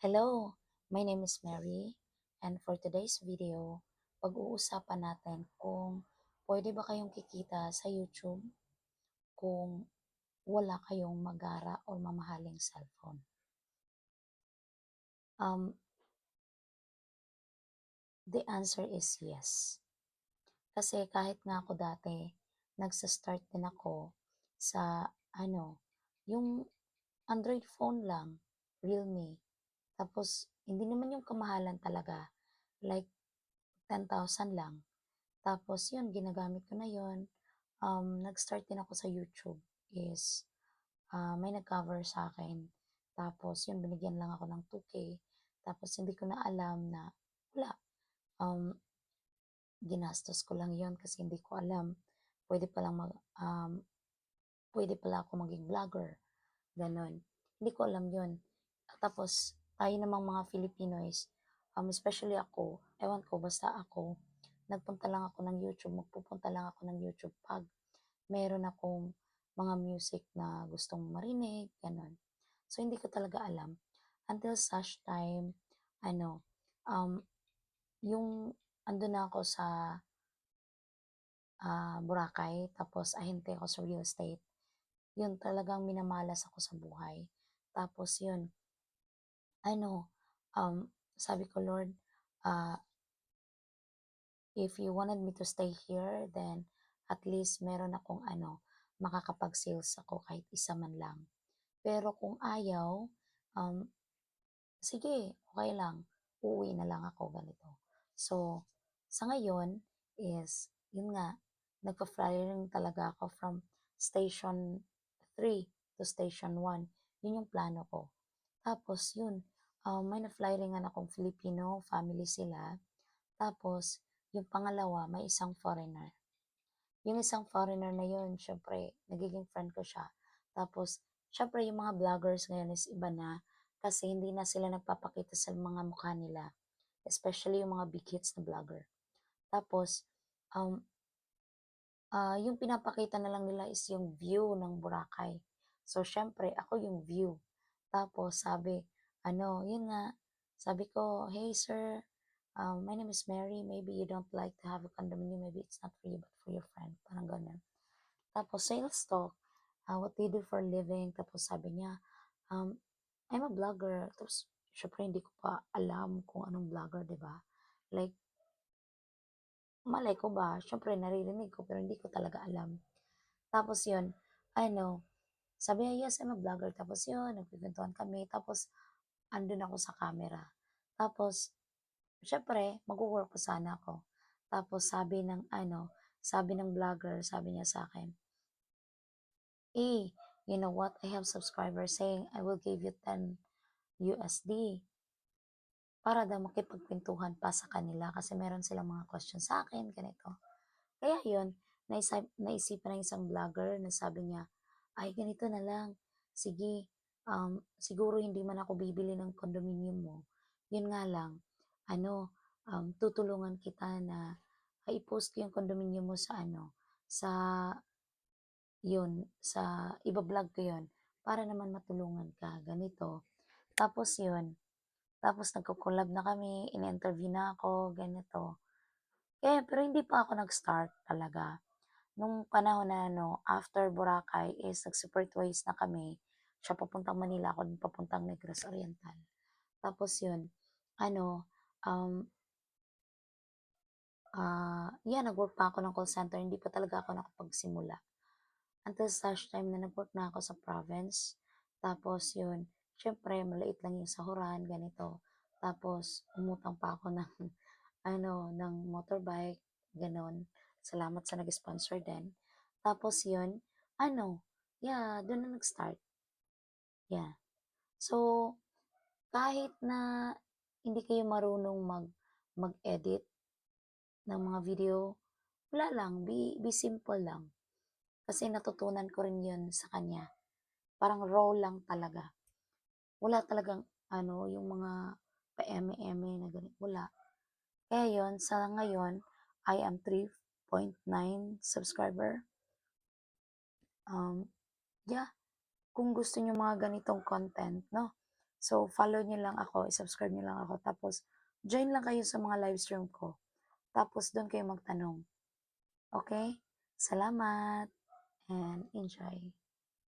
Hello, my name is Mary, and for today's video, pag-uusapan natin kung pwede ba kayong kikita sa YouTube kung wala kayong magara o mamahaling cellphone. Um, the answer is yes. Kasi kahit nga ako dati, nagsa-start din ako sa yung Android phone lang, Realme. Tapos, hindi naman yung kamahalan talaga, like 10,000 lang. Tapos yun, ginagamit ko na yun. Nag-start din ako sa YouTube is may nag-cover sa akin. Tapos yun, binigyan lang ako ng 2K. Tapos hindi ko na alam na wala. Um, Ginastos ko lang yun kasi hindi ko alam. Pwede palang pwede pala ako maging vlogger. Ganon. Hindi ko alam yun. Tapos tayo namang mga Filipinos, especially ako, ewan ko, basta ako, nagpunta lang ako ng YouTube, magpupunta lang ako ng YouTube pag meron akong mga music na gustong marinig, gano'n. So, hindi ko talaga alam. Until such time, ano, um, yung andun na ako sa Boracay, tapos ahente ako sa real estate. Yun, talagang minamalas ako sa buhay. Tapos yun, ano, sabi ko, Lord, uh, if you wanted me to stay here, then at least meron akong makakapag-sales ako kahit isa man lang. Pero kung ayaw, um, sige, okay lang, uuwi na lang ako ganito. So, sa ngayon is, yun nga, nagpa-flyering talaga ako from station 3 to station 1. Yun yung plano ko. Tapos yun, may na-flyeringan akong Filipino, family sila. Tapos, yung pangalawa, may isang foreigner. Yung isang foreigner na yun, syempre, nagiging friend ko siya. Tapos, syempre, yung mga vloggers ngayon is iba na kasi hindi na sila nagpapakita sa mga mukha nila. Especially yung mga big hits na vlogger. Tapos, um, yung pinapakita na lang nila is yung view ng Boracay. So, syempre, ako yung view. Tapos, sabi, yun nga, sabi ko, hey sir, my name is Mary, maybe you don't like to have a condominium, maybe it's not for you, but for your friend. Parang ganun. Tapos, sales talk, what do you do for a living? Tapos, sabi niya, um, I'm a vlogger. Tapos, syempre, hindi ko pa alam kung anong vlogger, di ba? Like, malay ko ba? Syempre, naririnig ko, pero hindi ko talaga alam. Tapos yun, ano, sabi niya, yes, I'm a vlogger. Tapos yun, nagpipintuan kami. Tapos, andun ako sa camera. Tapos, syempre, mag-work pa sana ako. Tapos, sabi ng vlogger, sabi niya sa akin, you know what? I have subscribers saying I will give you 10 USD para daw makipagkwentuhan pa sa kanila kasi meron silang mga questions sa akin, ganito. Kaya yun, naisipan ng isang vlogger na sabi niya, ay ganito na lang, sige, siguro hindi man ako bibili ng condominium mo. Yun nga lang, tutulungan kita na i-post ko yung condominium mo sa sa iba-vlog ko yun, para naman matulungan ka, ganito. Tapos yun, tapos nagko-collab na kami, in-interview na ako, ganito. Pero hindi pa ako nag-start talaga. Nung panahon na after Boracay is nag-separate ways na kami. Siya papuntang Manila, ako din papuntang Negros Oriental. Tapos yun, ano, um, nag-work pa ako ng call center, hindi pa talaga ako nakapagsimula. Until such time na nag-work na ako sa province. Tapos yun, syempre, maliit lang yung sahuran, ganito. Tapos, umutang pa ako ng, ng motorbike, ganon. Salamat sa nag-sponsor din. Tapos yun, doon na nag-start. Yeah. So, kahit na hindi kayo marunong mag-edit ng mga video, wala lang, be simple lang. Kasi natutunan ko rin yun sa kanya. Parang raw lang talaga. Wala talagang, yung mga pa-eme-eme na ganit. Wala. Kaya yun, sa ngayon, I am 3.9 subscriber. Yeah, kung gusto nyo mga ganitong content, no? So, follow niyo lang ako, i-subscribe niyo lang ako, tapos join lang kayo sa mga live stream ko. Tapos do'n kayo magtanong, okay? Salamat and enjoy.